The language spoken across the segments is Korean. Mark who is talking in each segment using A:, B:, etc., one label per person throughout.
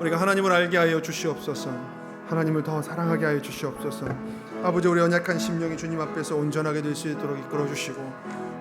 A: 우리가 하나님을 알게 하여 주시옵소서. 하나님을 더 사랑하게 하여 주시옵소서. 아버지, 우리 연약한 심령이 주님 앞에서 온전하게 될 수 있도록 이끌어 주시고,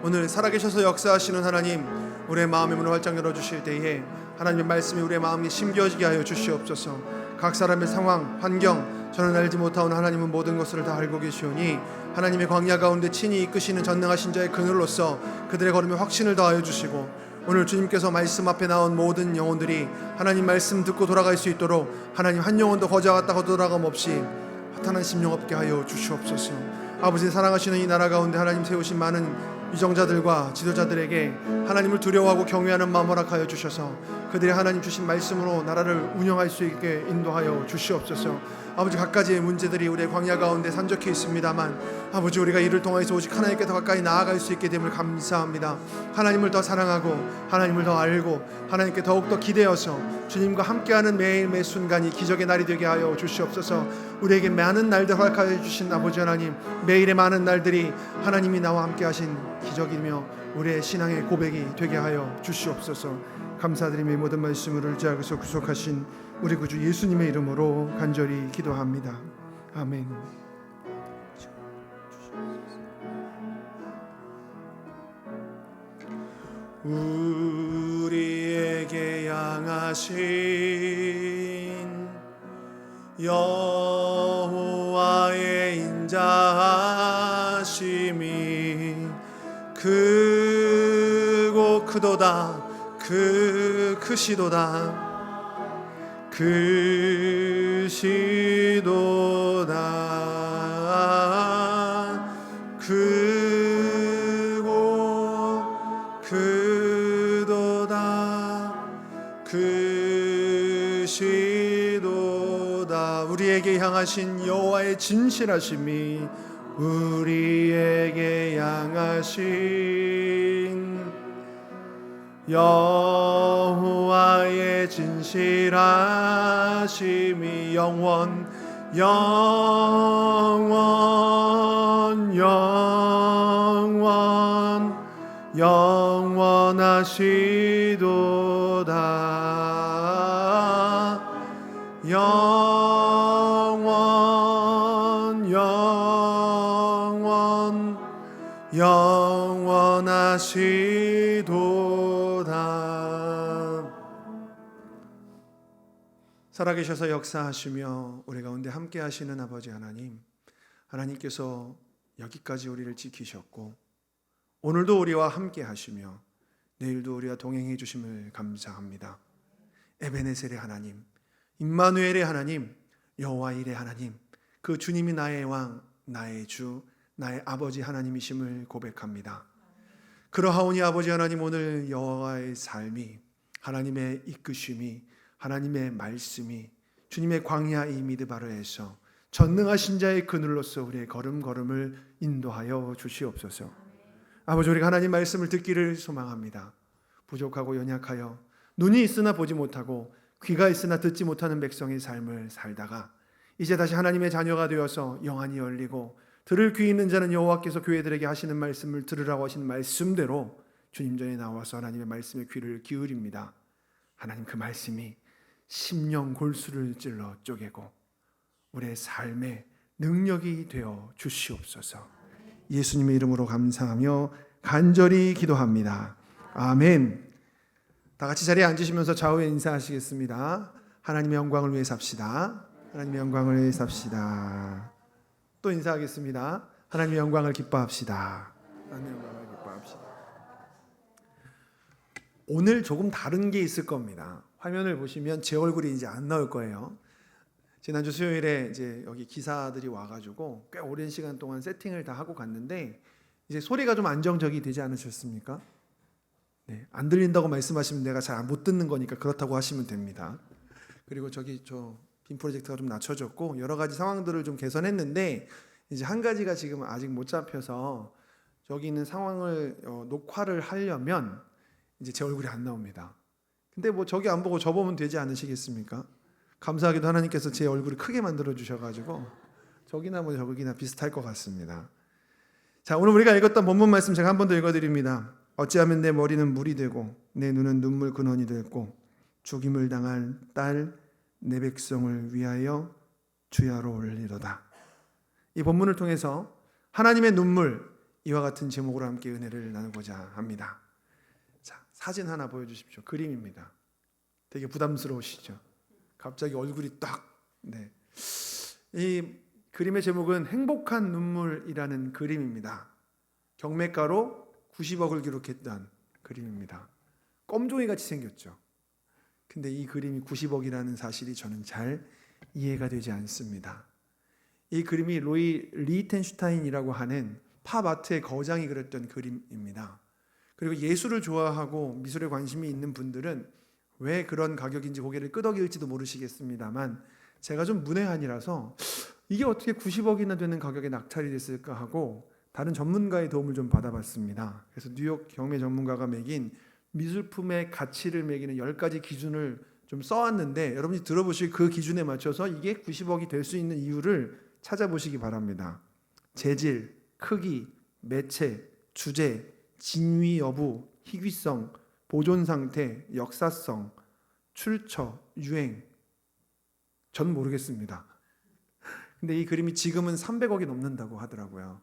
A: 오늘 살아계셔서 역사하시는 하나님, 우리의 마음의 문을 활짝 열어주실 때에 하나님의 말씀이 우리의 마음에 심겨지게 하여 주시옵소서. 각 사람의 상황, 환경, 저는 알지 못하오나 하나님은 모든 것을 다 알고 계시오니 하나님의 광야 가운데 친히 이끄시는 전능하신 자의 그늘로서 그들의 걸음에 확신을 더하여 주시고, 오늘 주님께서 말씀 앞에 나온 모든 영혼들이 하나님 말씀 듣고 돌아갈 수 있도록 하나님 한 영혼도 거저갔다고 돌아감 없이 허탄한 심령 없게 하여 주시옵소서. 아버지, 사랑하시는 이 나라 가운데 하나님 세우신 많은 위정자들과 지도자들에게 하나님을 두려워하고 경외하는 마음 허락하여 주셔서 그들이 하나님 주신 말씀으로 나라를 운영할 수 있게 인도하여 주시옵소서. 아버지, 각가지의 문제들이 우리의 광야 가운데 산적해 있습니다만 아버지, 우리가 이를 통해서 오직 하나님께 더 가까이 나아갈 수 있게 됨을 감사합니다. 하나님을 더 사랑하고 하나님을 더 알고 하나님께 더욱더 기대어서 주님과 함께하는 매일 매 순간이 기적의 날이 되게 하여 주시옵소서. 우리에게 많은 날들 허락하여 주신 아버지 하나님, 매일의 많은 날들이 하나님이 나와 함께 하신 기적이며 우리의 신앙의 고백이 되게 하여 주시옵소서. 감사드리며 모든 말씀을 의지하고서 구속하신 우리 구주 예수님의 이름으로 간절히 기도합니다. 아멘. 우리에게 향하신 여호와의 인자하심이 크고 크도다, 크시도다, 크시도다, 크고 크도다, 크시도다. 우리에게 향하신 여호와의 진실하심이, 우리에게 향하신 여호와의 진실하심이 영원하시도다. 영원하시도다. 살아계셔서 역사하시며 우리 가운데 함께 하시는 아버지 하나님, 하나님께서 여기까지 우리를 지키셨고 오늘도 우리와 함께 하시며 내일도 우리와 동행해 주심을 감사합니다. 에베네셀의 하나님, 임마누엘의 하나님, 여호와 일의 하나님, 그 주님이 나의 왕, 나의 주, 나의 아버지 하나님이심을 고백합니다. 그러하오니 아버지 하나님, 오늘 여호와의 삶이, 하나님의 이끄심이, 하나님의 말씀이 주님의 광야 이 미드바르에서 전능하신 자의 그늘로서 우리의 걸음걸음을 인도하여 주시옵소서. 아버지, 우리가 하나님 말씀을 듣기를 소망합니다. 부족하고 연약하여 눈이 있으나 보지 못하고 귀가 있으나 듣지 못하는 백성의 삶을 살다가 이제 다시 하나님의 자녀가 되어서 영안이 열리고 들을 귀 있는 자는 여호와께서 교회들에게 하시는 말씀을 들으라고 하시는 말씀대로 주님 전에 나와서 하나님의 말씀에 귀를 기울입니다. 하나님, 그 말씀이 심령 골수를 찔러 쪼개고 우리의 삶의 능력이 되어 주시옵소서. 예수님의 이름으로 감사하며 간절히 기도합니다. 아멘. 다 같이 자리에 앉으시면서 좌우에 인사하시겠습니다. 하나님의 영광을 위해 삽시다. 하나님의 영광을 위해 삽시다. 또 인사하겠습니다. 하나님의 영광을 기뻐합시다. 하나님의 영광을 기뻐합시다. 오늘 조금 다른 게 있을 겁니다. 화면을 보시면 제 얼굴이 이제 안 나올 거예요. 지난주 수요일에 이제 여기 기사들이 와가지고 꽤 오랜 시간 동안 세팅을 다 하고 갔는데 이제 소리가 좀 안정적이 되지 않으셨습니까? 네, 안 들린다고 말씀하시면 내가 잘 못 듣는 거니까 그렇다고 하시면 됩니다. 그리고 저기 빔 프로젝트가 좀 낮춰졌고 여러 가지 상황들을 좀 개선했는데 이제 한 가지가 지금 아직 못 잡혀서 저기 있는 상황을 녹화를 하려면 이제 제 얼굴이 안 나옵니다. 근데 뭐 저기 안 보고 저 보면 되지 않으시겠습니까? 감사하게도 하나님께서 제 얼굴을 크게 만들어 주셔가지고 저기나 뭐 저기나 비슷할 것 같습니다. 자, 오늘 우리가 읽었던 본문 말씀 제가 한 번 더 읽어드립니다. 어찌하면 내 머리는 물이 되고 내 눈은 눈물 근원이 되고 죽임을 당할 딸 내 백성을 위하여 주야로 올리로다. 이 본문을 통해서 하나님의 눈물, 이와 같은 제목으로 함께 은혜를 나누고자 합니다. 자, 사진 하나 보여주십시오. 그림입니다. 되게 부담스러우시죠? 갑자기 얼굴이 딱. 네. 이 그림의 제목은 행복한 눈물이라는 그림입니다. 경매가로 90억을 기록했던 그림입니다. 껌종이 같이 생겼죠. 근데 이 그림이 90억이라는 사실이 저는 잘 이해가 되지 않습니다. 이 그림이 로이 리히텐슈타인이라고 하는 팝 아트의 거장이 그렸던 그림입니다. 그리고 예술을 좋아하고 미술에 관심이 있는 분들은 왜 그런 가격인지 고개를 끄덕일지도 모르시겠습니다만, 제가 좀 문외한이라서 이게 어떻게 90억이나 되는 가격에 낙찰이 됐을까 하고 다른 전문가의 도움을 좀 받아봤습니다. 그래서 뉴욕 경매 전문가가 매긴 미술품의 가치를 매기는 10가지 기준을 좀 써왔는데, 여러분이 들어보시기 그 기준에 맞춰서 이게 90억이 될 수 있는 이유를 찾아보시기 바랍니다. 재질, 크기, 매체, 주제, 진위 여부, 희귀성, 보존 상태, 역사성, 출처, 유행. 전 모르겠습니다. 근데 이 그림이 지금은 300억이 넘는다고 하더라고요.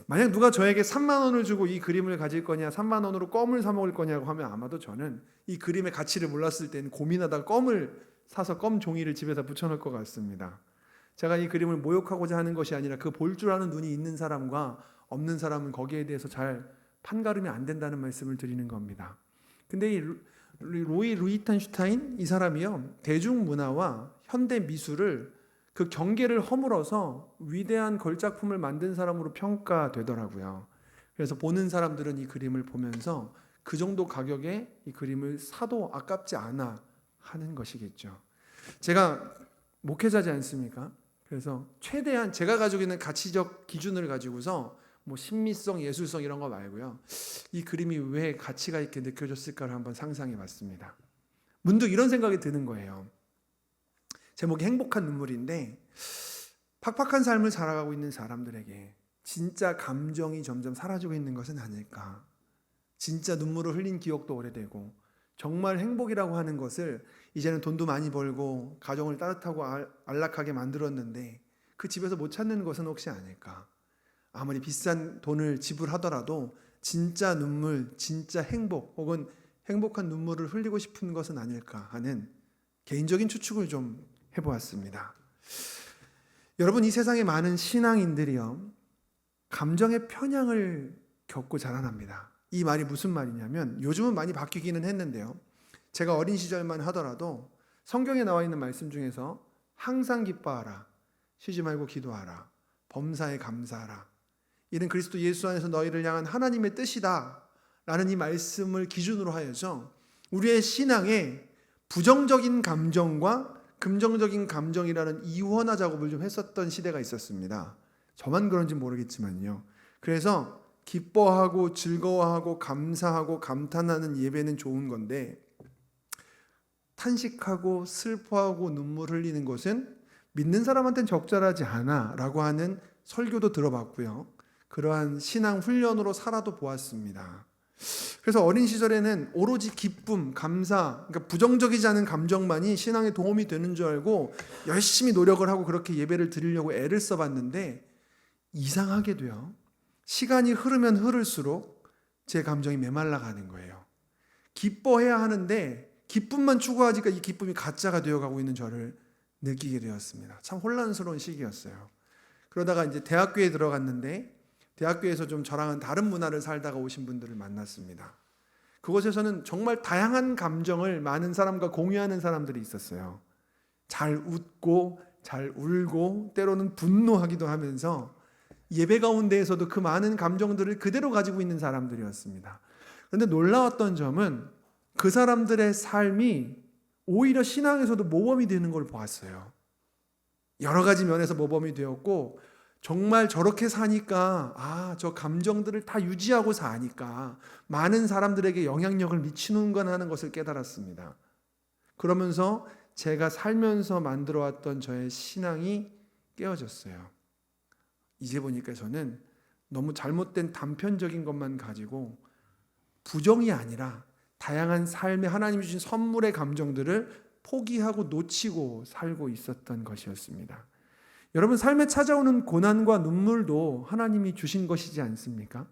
A: 만약 누가 저에게 3만 원을 주고 이 그림을 가질 거냐, 3만 원으로 껌을 사 먹을 거냐고 하면 아마도 저는 이 그림의 가치를 몰랐을 때는 고민하다가 껌을 사서 껌 종이를 집에다 붙여놓을 것 같습니다. 제가 이 그림을 모욕하고자 하는 것이 아니라 그 볼 줄 아는 눈이 있는 사람과 없는 사람은 거기에 대해서 잘 판가름이 안 된다는 말씀을 드리는 겁니다. 근데 이 로이 리히텐슈타인 이 사람이요, 대중문화와 현대 미술을 그 경계를 허물어서 위대한 걸작품을 만든 사람으로 평가되더라고요. 그래서 보는 사람들은 이 그림을 보면서 그 정도 가격에 이 그림을 사도 아깝지 않아 하는 것이겠죠. 제가 목회자지 않습니까? 그래서 최대한 제가 가지고 있는 가치적 기준을 가지고서 뭐 신미성, 예술성 이런 거 말고요, 이 그림이 왜 가치가 있게 느껴졌을까를 한번 상상해 봤습니다. 문득 이런 생각이 드는 거예요. 제목이 행복한 눈물인데, 팍팍한 삶을 살아가고 있는 사람들에게 진짜 감정이 점점 사라지고 있는 것은 아닐까. 진짜 눈물을 흘린 기억도 오래되고, 정말 행복이라고 하는 것을 이제는 돈도 많이 벌고 가정을 따뜻하고 안락하게 만들었는데 그 집에서 못 찾는 것은 혹시 아닐까. 아무리 비싼 돈을 지불하더라도 진짜 눈물, 진짜 행복 혹은 행복한 눈물을 흘리고 싶은 것은 아닐까 하는 개인적인 추측을 좀 해보았습니다. 여러분, 이 세상에 많은 신앙인들이요, 감정의 편향을 겪고 자라납니다. 이 말이 무슨 말이냐면, 요즘은 많이 바뀌기는 했는데요, 제가 어린 시절만 하더라도 성경에 나와 있는 말씀 중에서 항상 기뻐하라, 쉬지 말고 기도하라, 범사에 감사하라, 이는 그리스도 예수 안에서 너희를 향한 하나님의 뜻이다 라는 이 말씀을 기준으로 하여서 우리의 신앙에 부정적인 감정과 긍정적인 감정이라는 이원화 작업을 좀 했었던 시대가 있었습니다. 저만 그런지 모르겠지만요. 그래서 기뻐하고 즐거워하고 감사하고 감탄하는 예배는 좋은 건데, 탄식하고 슬퍼하고 눈물 흘리는 것은 믿는 사람한테는 적절하지 않아 라고 하는 설교도 들어봤고요, 그러한 신앙 훈련으로 살아도 보았습니다. 그래서 어린 시절에는 오로지 기쁨, 감사, 그러니까 부정적이지 않은 감정만이 신앙에 도움이 되는 줄 알고 열심히 노력을 하고 그렇게 예배를 드리려고 애를 써봤는데, 이상하게도요, 시간이 흐르면 흐를수록 제 감정이 메말라가는 거예요. 기뻐해야 하는데 기쁨만 추구하니까 이 기쁨이 가짜가 되어가고 있는 저를 느끼게 되었습니다. 참 혼란스러운 시기였어요. 그러다가 이제 대학교에 들어갔는데, 대학교에서 좀 저랑은 다른 문화를 살다가 오신 분들을 만났습니다. 그곳에서는 정말 다양한 감정을 많은 사람과 공유하는 사람들이 있었어요. 잘 웃고 잘 울고 때로는 분노하기도 하면서 예배 가운데에서도 그 많은 감정들을 그대로 가지고 있는 사람들이었습니다. 그런데 놀라웠던 점은 그 사람들의 삶이 오히려 신앙에서도 모범이 되는 걸 보았어요. 여러 가지 면에서 모범이 되었고, 정말 저렇게 사니까 저 감정들을 다 유지하고 사니까 많은 사람들에게 영향력을 미치는구나 하는 것을 깨달았습니다. 그러면서 제가 살면서 만들어왔던 저의 신앙이 깨어졌어요. 이제 보니까 저는 너무 잘못된 단편적인 것만 가지고 부정이 아니라 다양한 삶의 하나님이 주신 선물의 감정들을 포기하고 놓치고 살고 있었던 것이었습니다. 여러분, 삶에 찾아오는 고난과 눈물도 하나님이 주신 것이지 않습니까?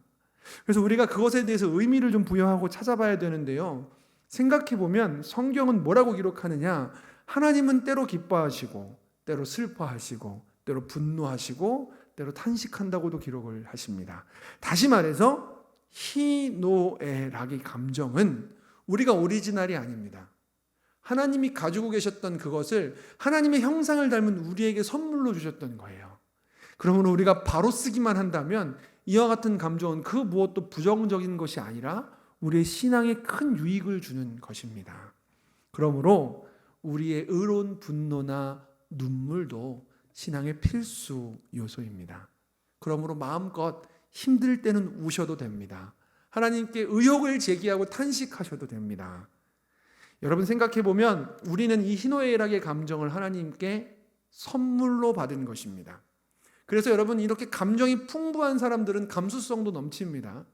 A: 그래서 우리가 그것에 대해서 의미를 좀 부여하고 찾아봐야 되는데요. 생각해 보면 성경은 뭐라고 기록하느냐? 하나님은 때로 기뻐하시고, 때로 슬퍼하시고, 때로 분노하시고, 때로 탄식한다고도 기록을 하십니다. 다시 말해서 희노애락의 감정은 우리가 오리지널이 아닙니다. 하나님이 가지고 계셨던 그것을 하나님의 형상을 닮은 우리에게 선물로 주셨던 거예요. 그러므로 우리가 바로 쓰기만 한다면 이와 같은 감정은 그 무엇도 부정적인 것이 아니라 우리의 신앙에 큰 유익을 주는 것입니다. 그러므로 우리의 의로운 분노나 눈물도 신앙의 필수 요소입니다. 그러므로 마음껏 힘들 때는 우셔도 됩니다. 하나님께 의혹을 제기하고 탄식하셔도 됩니다. 여러분, 생각해 보면 우리는 이 희노애락의 감정을 하나님께 선물로 받은 것입니다. 그래서 여러분, 이렇게 감정이 풍부한 사람들은 감수성도 넘칩니다.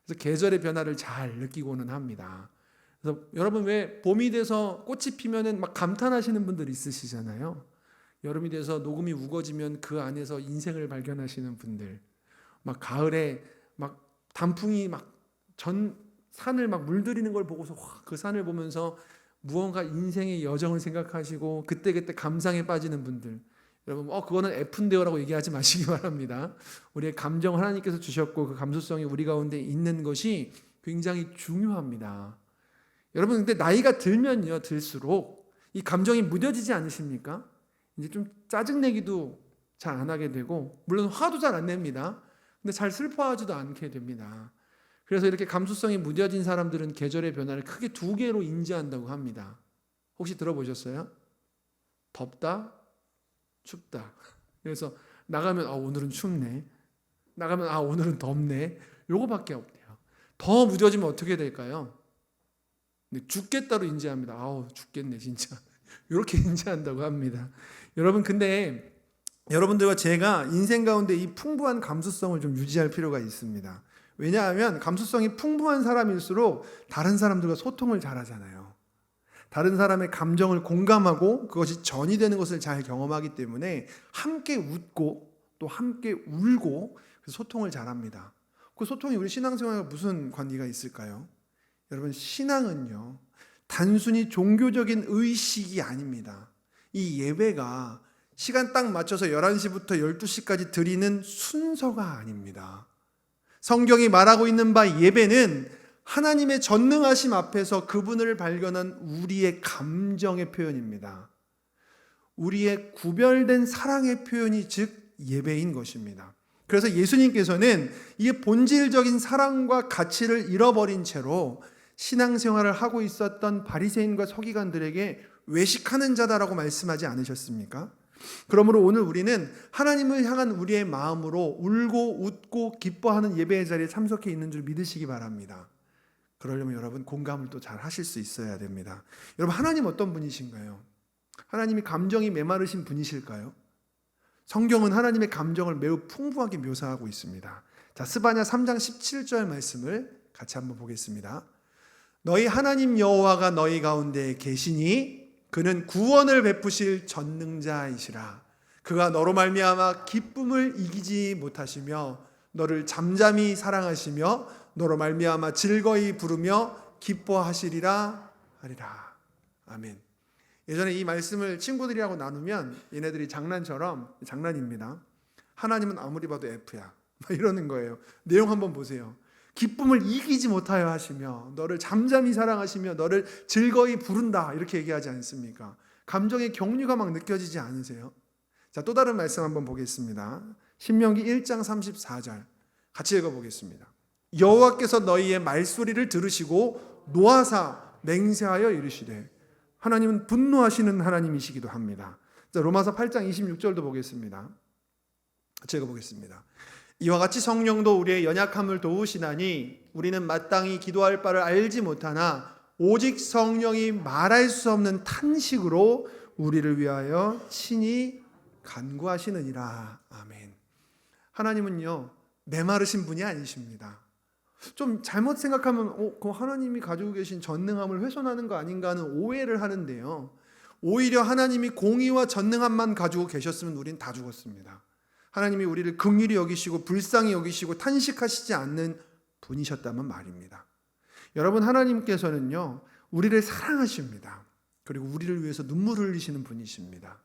A: 그래서 계절의 변화를 잘 느끼고는 합니다. 그래서 여러분, 왜 봄이 돼서 꽃이 피면은 막 감탄하시는 분들 있으시잖아요. 여름이 돼서 녹음이 우거지면 그 안에서 인생을 발견하시는 분들, 막 가을에 막 단풍이 막 전 산을 막 물들이는 걸 보고서 그 산을 보면서 무언가 인생의 여정을 생각하시고 그때그때 감상에 빠지는 분들, 여러분, 그거는 F인데요라고 얘기하지 마시기 바랍니다. 우리의 감정 하나님께서 주셨고 그 감수성이 우리 가운데 있는 것이 굉장히 중요합니다. 여러분, 근데 나이가 들면요, 들수록 이 감정이 무뎌지지 않으십니까? 이제 좀 짜증내기도 잘 안 하게 되고, 물론 화도 잘 안 냅니다. 근데 잘 슬퍼하지도 않게 됩니다. 그래서 이렇게 감수성이 무뎌진 사람들은 계절의 변화를 크게 두 개로 인지한다고 합니다. 혹시 들어보셨어요? 덥다, 춥다. 그래서 나가면 오늘은 춥네, 나가면 오늘은 덥네, 요거밖에 없대요. 더 무뎌지면 어떻게 될까요? 죽겠다로 인지합니다. 죽겠네 진짜. 이렇게 인지한다고 합니다. 여러분, 근데 여러분들과 제가 인생 가운데 이 풍부한 감수성을 좀 유지할 필요가 있습니다. 왜냐하면 감수성이 풍부한 사람일수록 다른 사람들과 소통을 잘하잖아요. 다른 사람의 감정을 공감하고 그것이 전이되는 것을 잘 경험하기 때문에 함께 웃고 또 함께 울고 소통을 잘합니다. 그 소통이 우리 신앙생활과 무슨 관계가 있을까요? 여러분, 신앙은요, 단순히 종교적인 의식이 아닙니다. 이 예배가 시간 딱 맞춰서 11시부터 12시까지 드리는 순서가 아닙니다. 성경이 말하고 있는 바 예배는 하나님의 전능하심 앞에서 그분을 발견한 우리의 감정의 표현입니다. 우리의 구별된 사랑의 표현이 즉 예배인 것입니다. 그래서 예수님께서는 이 본질적인 사랑과 가치를 잃어버린 채로 신앙생활을 하고 있었던 바리새인과 서기관들에게 외식하는 자다라고 말씀하지 않으셨습니까? 그러므로 오늘 우리는 하나님을 향한 우리의 마음으로 울고 웃고 기뻐하는 예배의 자리에 참석해 있는 줄 믿으시기 바랍니다. 그러려면 여러분, 공감을 또 잘 하실 수 있어야 됩니다. 여러분, 하나님 어떤 분이신가요? 하나님이 감정이 메마르신 분이실까요? 성경은 하나님의 감정을 매우 풍부하게 묘사하고 있습니다. 자, 스바냐 3장 17절 말씀을 같이 한번 보겠습니다. 너희 하나님 여호와가 너희 가운데 계시니 그는 구원을 베푸실 전능자이시라. 그가 너로 말미암아 기쁨을 이기지 못하시며 너를 잠잠히 사랑하시며 너로 말미암아 즐거이 부르며 기뻐하시리라 하리라. 아멘. 예전에 이 말씀을 친구들이하고 나누면 얘네들이 장난입니다. 하나님은 아무리 봐도 F야, 이러는 거예요. 내용 한번 보세요. 기쁨을 이기지 못하여 하시며 너를 잠잠히 사랑하시며 너를 즐거이 부른다, 이렇게 얘기하지 않습니까? 감정의 경류가 막 느껴지지 않으세요? 자, 또 다른 말씀 한번 보겠습니다. 신명기 1장 34절 같이 읽어보겠습니다. 여호와께서 너희의 말소리를 들으시고 노하사 맹세하여 이르시되, 하나님은 분노하시는 하나님이시기도 합니다. 자, 로마서 8장 26절도 보겠습니다. 같이 읽어보겠습니다. 이와 같이 성령도 우리의 연약함을 도우시나니 우리는 마땅히 기도할 바를 알지 못하나 오직 성령이 말할 수 없는 탄식으로 우리를 위하여 친히 간구하시느니라. 아멘. 하나님은요, 메마르신 분이 아니십니다. 좀 잘못 생각하면 그 하나님이 가지고 계신 전능함을 훼손하는 거 아닌가 하는 오해를 하는데요, 오히려 하나님이 공의와 전능함만 가지고 계셨으면 우린 다 죽었습니다. 하나님이 우리를 긍휼히 여기시고 불쌍히 여기시고 탄식하시지 않는 분이셨다면 말입니다. 여러분, 하나님께서는요, 우리를 사랑하십니다. 그리고 우리를 위해서 눈물을 흘리시는 분이십니다.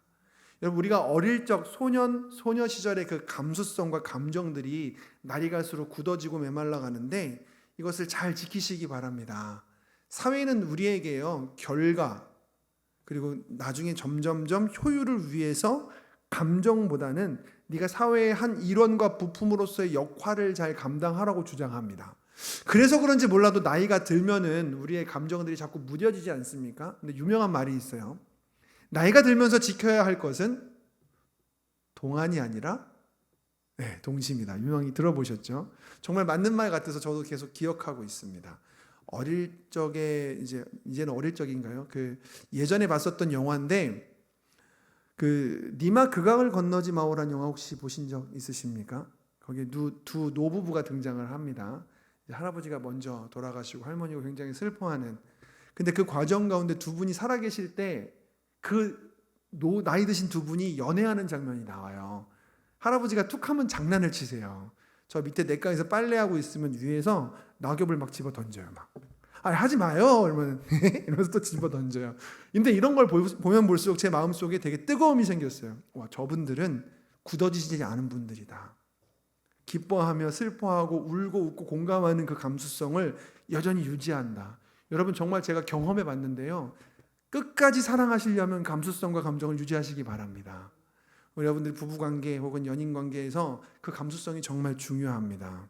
A: 여러분, 우리가 어릴 적 소녀 시절의 그 감수성과 감정들이 날이 갈수록 굳어지고 메말라 가는데 이것을 잘 지키시기 바랍니다. 사회는 우리에게요, 결과 그리고 나중에 점점점 효율을 위해서 감정보다는 네가 사회의 한 일원과 부품으로서의 역할을 잘 감당하라고 주장합니다. 그래서 그런지 몰라도 나이가 들면은 우리의 감정들이 자꾸 무뎌지지 않습니까? 근데 유명한 말이 있어요. 나이가 들면서 지켜야 할 것은 동안이 아니라 동심이다. 유명히 들어보셨죠? 정말 맞는 말 같아서 저도 계속 기억하고 있습니다. 어릴 적에 이제는 어릴 적인가요? 그 예전에 봤었던 영화인데 그 니마 그강을 건너지 마오라는 영화 혹시 보신 적 있으십니까? 거기에 두 노부부가 등장을 합니다. 할아버지가 먼저 돌아가시고 할머니가 굉장히 슬퍼하는. 근데 그 과정 가운데 두 분이 살아계실 때 그 나이 드신 두 분이 연애하는 장면이 나와요. 할아버지가 툭 하면 장난을 치세요. 저 밑에 냇가에서 빨래하고 있으면 위에서 낙엽을 막 집어 던져요. 막. 하지 마요. 이러면서 또 집어 던져요. 근데 이런 걸 보면 볼수록 제 마음속에 되게 뜨거움이 생겼어요. 와, 저분들은 굳어지지 않은 분들이다. 기뻐하며 슬퍼하고 울고 웃고 공감하는 그 감수성을 여전히 유지한다. 여러분, 정말 제가 경험해 봤는데요. 끝까지 사랑하시려면 감수성과 감정을 유지하시기 바랍니다. 우리 여러분들 부부관계 혹은 연인관계에서 그 감수성이 정말 중요합니다.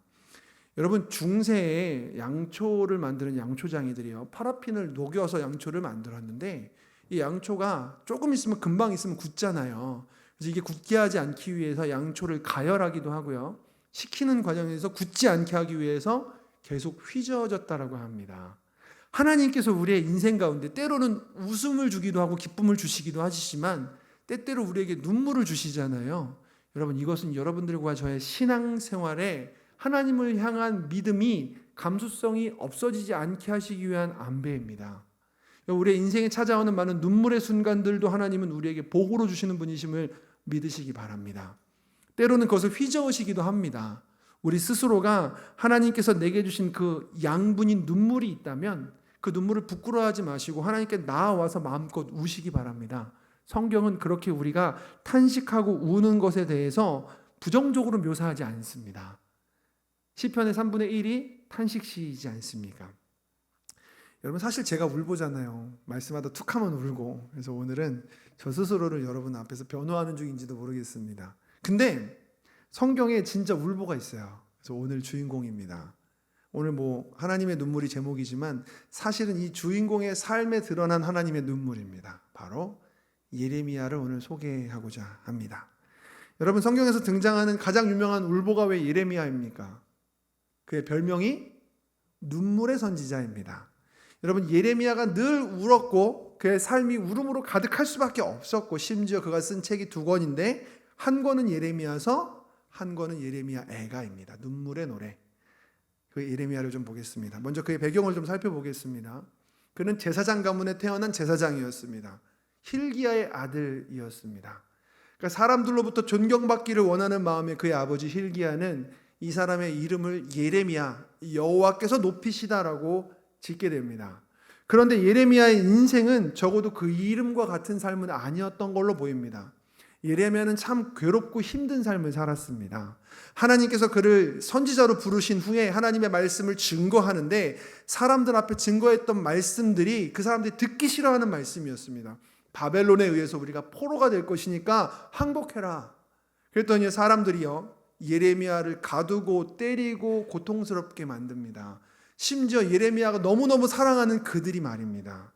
A: 여러분, 중세에 양초를 만드는 양초장이들이요, 파라핀을 녹여서 양초를 만들었는데 이 양초가 조금 있으면 금방 있으면 굳잖아요. 그래서 이게 굳게 하지 않기 위해서 양초를 가열하기도 하고요, 식히는 과정에서 굳지 않게 하기 위해서 계속 휘저어졌다라고 합니다. 하나님께서 우리의 인생 가운데 때로는 웃음을 주기도 하고 기쁨을 주시기도 하시지만 때때로 우리에게 눈물을 주시잖아요. 여러분, 이것은 여러분들과 저의 신앙생활에 하나님을 향한 믿음이 감수성이 없어지지 않게 하시기 위한 안배입니다. 우리의 인생에 찾아오는 많은 눈물의 순간들도 하나님은 우리에게 복으로 주시는 분이심을 믿으시기 바랍니다. 때로는 그것을 휘저으시기도 합니다. 우리 스스로가 하나님께서 내게 주신 그 양분인 눈물이 있다면 그 눈물을 부끄러워하지 마시고 하나님께 나아와서 마음껏 우시기 바랍니다. 성경은 그렇게 우리가 탄식하고 우는 것에 대해서 부정적으로 묘사하지 않습니다. 시편의 3분의 1이 탄식시이지 않습니까? 여러분, 사실 제가 울보잖아요. 말씀하다 툭 하면 울고. 그래서 오늘은 저 스스로를 여러분 앞에서 변호하는 중인지도 모르겠습니다. 근데 성경에 진짜 울보가 있어요. 그래서 오늘 주인공입니다. 오늘 하나님의 눈물이 제목이지만 사실은 이 주인공의 삶에 드러난 하나님의 눈물입니다. 바로 예레미야를 오늘 소개하고자 합니다. 여러분, 성경에서 등장하는 가장 유명한 울보가 왜 예레미야입니까? 그의 별명이 눈물의 선지자입니다. 여러분, 예레미야가 늘 울었고 그의 삶이 울음으로 가득할 수밖에 없었고, 심지어 그가 쓴 책이 2권인데 한 권은 예레미야서, 한 권은 예레미야 애가입니다. 눈물의 노래. 그 예레미야를 좀 보겠습니다. 먼저 그의 배경을 좀 살펴보겠습니다. 그는 제사장 가문에 태어난 제사장이었습니다. 힐기야의 아들이었습니다. 그러니까 사람들로부터 존경받기를 원하는 마음에 그의 아버지 힐기야는 이 사람의 이름을 예레미야, 여호와께서 높이시다라고 짓게 됩니다. 그런데 예레미야의 인생은 적어도 그 이름과 같은 삶은 아니었던 걸로 보입니다. 예레미야는 참 괴롭고 힘든 삶을 살았습니다. 하나님께서 그를 선지자로 부르신 후에 하나님의 말씀을 증거하는데 사람들 앞에 증거했던 말씀들이 그 사람들이 듣기 싫어하는 말씀이었습니다. 바벨론에 의해서 우리가 포로가 될 것이니까 항복해라. 그랬더니 사람들이요, 예레미야를 가두고 때리고 고통스럽게 만듭니다. 심지어 예레미야가 너무너무 사랑하는 그들이 말입니다.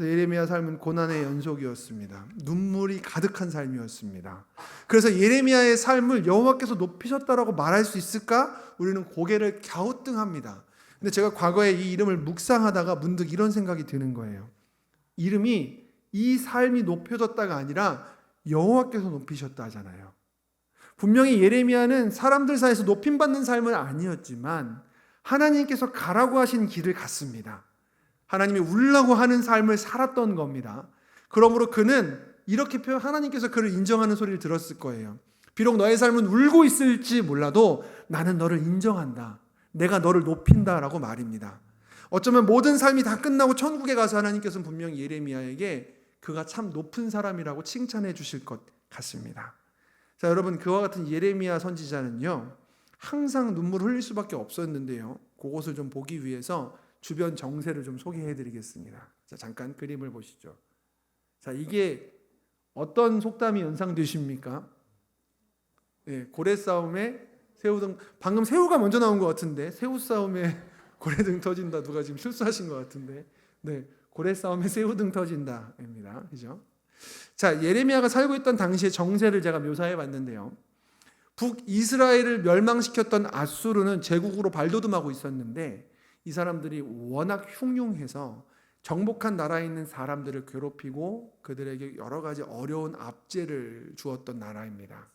A: 그래서 예레미야 삶은 고난의 연속이었습니다. 눈물이 가득한 삶이었습니다. 그래서 예레미야의 삶을 여호와께서 높이셨다라고 말할 수 있을까? 우리는 고개를 갸우뚱합니다. 근데 제가 과거에 이 이름을 묵상하다가 문득 이런 생각이 드는 거예요. 이름이 이 삶이 높여졌다가 아니라 여호와께서 높이셨다 하잖아요. 분명히 예레미야는 사람들 사이에서 높임받는 삶은 아니었지만 하나님께서 가라고 하신 길을 갔습니다. 하나님이 울라고 하는 삶을 살았던 겁니다. 그러므로 그는 이렇게 하나님께서 그를 인정하는 소리를 들었을 거예요. 비록 너의 삶은 울고 있을지 몰라도 나는 너를 인정한다. 내가 너를 높인다라고 말입니다. 어쩌면 모든 삶이 다 끝나고 천국에 가서 하나님께서는 분명히 예레미야에게 그가 참 높은 사람이라고 칭찬해 주실 것 같습니다. 자, 여러분, 그와 같은 예레미야 선지자는요, 항상 눈물을 흘릴 수밖에 없었는데요. 그것을 좀 보기 위해서 주변 정세를 좀 소개해 드리겠습니다. 자, 잠깐 그림을 보시죠. 자, 이게 어떤 속담이 연상되십니까? 네, 고래 싸움에 새우등, 방금 새우가 먼저 나온 것 같은데, 새우 싸움에 고래등 터진다. 누가 지금 실수하신 것 같은데, 네, 고래 싸움에 새우등 터진다입니다. 그죠? 자, 예레미야가 살고 있던 당시의 정세를 제가 묘사해 봤는데요. 북이스라엘을 멸망시켰던 아수르는 제국으로 발돋움하고 있었는데, 이 사람들이 워낙 흉흉해서 정복한 나라에 있는 사람들을 괴롭히고 그들에게 여러 가지 어려운 압제를 주었던 나라입니다.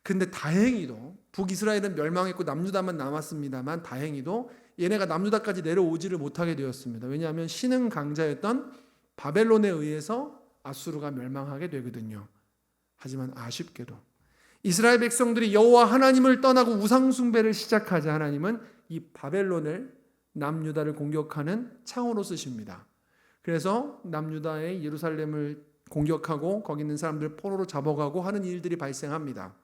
A: 근데 다행히도 북이스라엘은 멸망했고 남유다만 남았습니다만, 다행히도 얘네가 남유다까지 내려오지를 못하게 되었습니다. 왜냐하면 신흥 강자였던 바벨론에 의해서 아수르가 멸망하게 되거든요. 하지만 아쉽게도 이스라엘 백성들이 여호와 하나님을 떠나고 우상 숭배를 시작하자 하나님은 이 바벨론을 남유다를 공격하는 창으로 쓰십니다. 그래서 남유다의 예루살렘을 공격하고 거기 있는 사람들을 포로로 잡아가고 하는 일들이 발생합니다.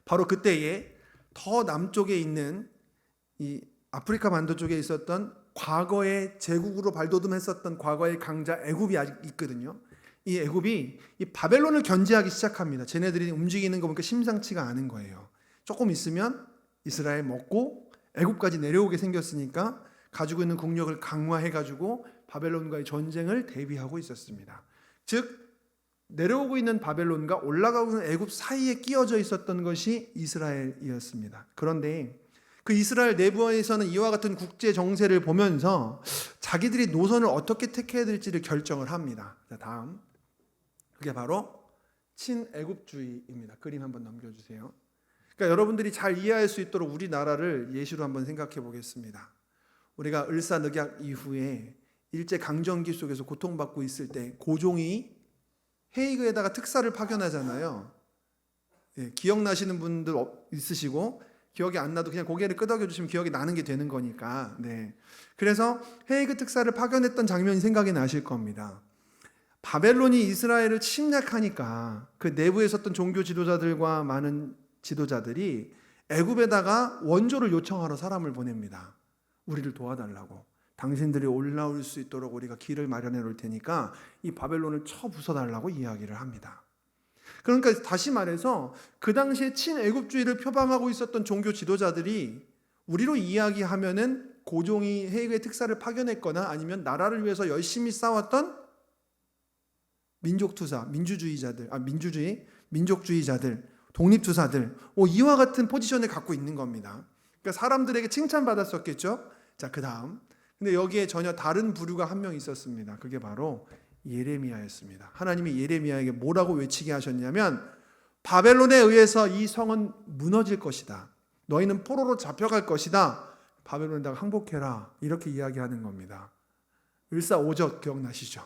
A: 바로 그때에 더 남쪽에 있는 이 아프리카 반도 쪽에 있었던 과거의 제국으로 발돋움했었던 과거의 강자 애굽이 아직 있거든요. 이 애굽이 이 바벨론을 견제하기 시작합니다. 쟤네들이 움직이는 거 보니까 심상치가 않은 거예요. 조금 있으면 이스라엘 먹고 애굽까지 내려오게 생겼으니까 가지고 있는 국력을 강화해가지고 바벨론과의 전쟁을 대비하고 있었습니다. 즉 내려오고 있는 바벨론과 올라가고 있는 애굽 사이에 끼어져 있었던 것이 이스라엘이었습니다. 그런데 그 이스라엘 내부에서는 이와 같은 국제 정세를 보면서 자기들이 노선을 어떻게 택해야 될지를 결정을 합니다. 자, 다음. 그게 바로 친애굽주의입니다. 그림 한번 넘겨주세요. 그러니까 여러분들이 잘 이해할 수 있도록 우리나라를 예시로 한번 생각해 보겠습니다. 우리가 을사늑약 이후에 일제 강점기 속에서 고통받고 있을 때 고종이 헤이그에다가 특사를 파견하잖아요. 예, 기억나시는 분들 있으시고 기억이 안 나도 그냥 고개를 끄덕여 주시면 기억이 나는 게 되는 거니까. 네. 그래서 헤이그 특사를 파견했던 장면이 생각이 나실 겁니다. 바벨론이 이스라엘을 침략하니까 그 내부에 있었던 종교 지도자들과 많은 지도자들이 애굽에다가 원조를 요청하러 사람을 보냅니다. 우리를 도와달라고. 당신들이 올라올 수 있도록 우리가 길을 마련해 놓을 테니까 이 바벨론을 쳐 부숴달라고 이야기를 합니다. 그러니까 다시 말해서 그 당시에 친애굽주의를 표방하고 있었던 종교 지도자들이 우리로 이야기하면은 고종이 헤이그의 특사를 파견했거나 아니면 나라를 위해서 열심히 싸웠던 민족투사, 민족주의자들, 독립투사들, 이와 같은 포지션을 갖고 있는 겁니다. 그러니까 사람들에게 칭찬받았었겠죠. 자, 그 다음. 근데 여기에 전혀 다른 부류가 한 명 있었습니다. 그게 바로 예레미야였습니다. 하나님이 예레미야에게 뭐라고 외치게 하셨냐면 바벨론에 의해서 이 성은 무너질 것이다. 너희는 포로로 잡혀갈 것이다. 바벨론에다가 항복해라. 이렇게 이야기하는 겁니다. 을사오적 기억나시죠?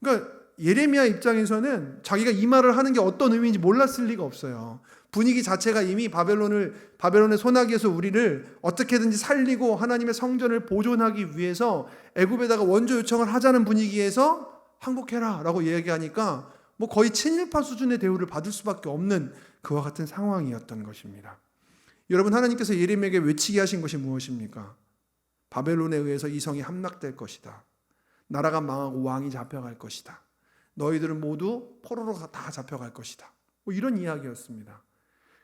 A: 그러니까 예레미야 입장에서는 자기가 이 말을 하는 게 어떤 의미인지 몰랐을 리가 없어요. 분위기 자체가 이미 바벨론의 손아귀에서 우리를 어떻게든지 살리고 하나님의 성전을 보존하기 위해서 애굽에다가 원조 요청을 하자는 분위기에서 항복해라 라고 얘기하니까 거의 친일파 수준의 대우를 받을 수밖에 없는 그와 같은 상황이었던 것입니다. 여러분, 하나님께서 예레미야에게 외치게 하신 것이 무엇입니까? 바벨론에 의해서 이 성이 함락될 것이다. 나라가 망하고 왕이 잡혀갈 것이다. 너희들은 모두 포로로 다 잡혀갈 것이다. 이런 이야기였습니다.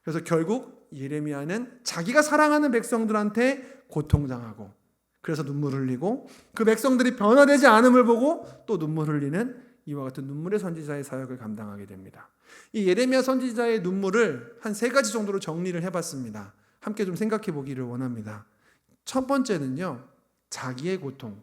A: 그래서 결국 예레미야는 자기가 사랑하는 백성들한테 고통당하고 그래서 눈물 흘리고 그 백성들이 변화되지 않음을 보고 또 눈물 흘리는 이와 같은 눈물의 선지자의 사역을 감당하게 됩니다. 이 예레미야 선지자의 눈물을 한 3가지 정도로 정리를 해봤습니다. 함께 좀 생각해 보기를 원합니다. 첫 번째는요, 자기의 고통,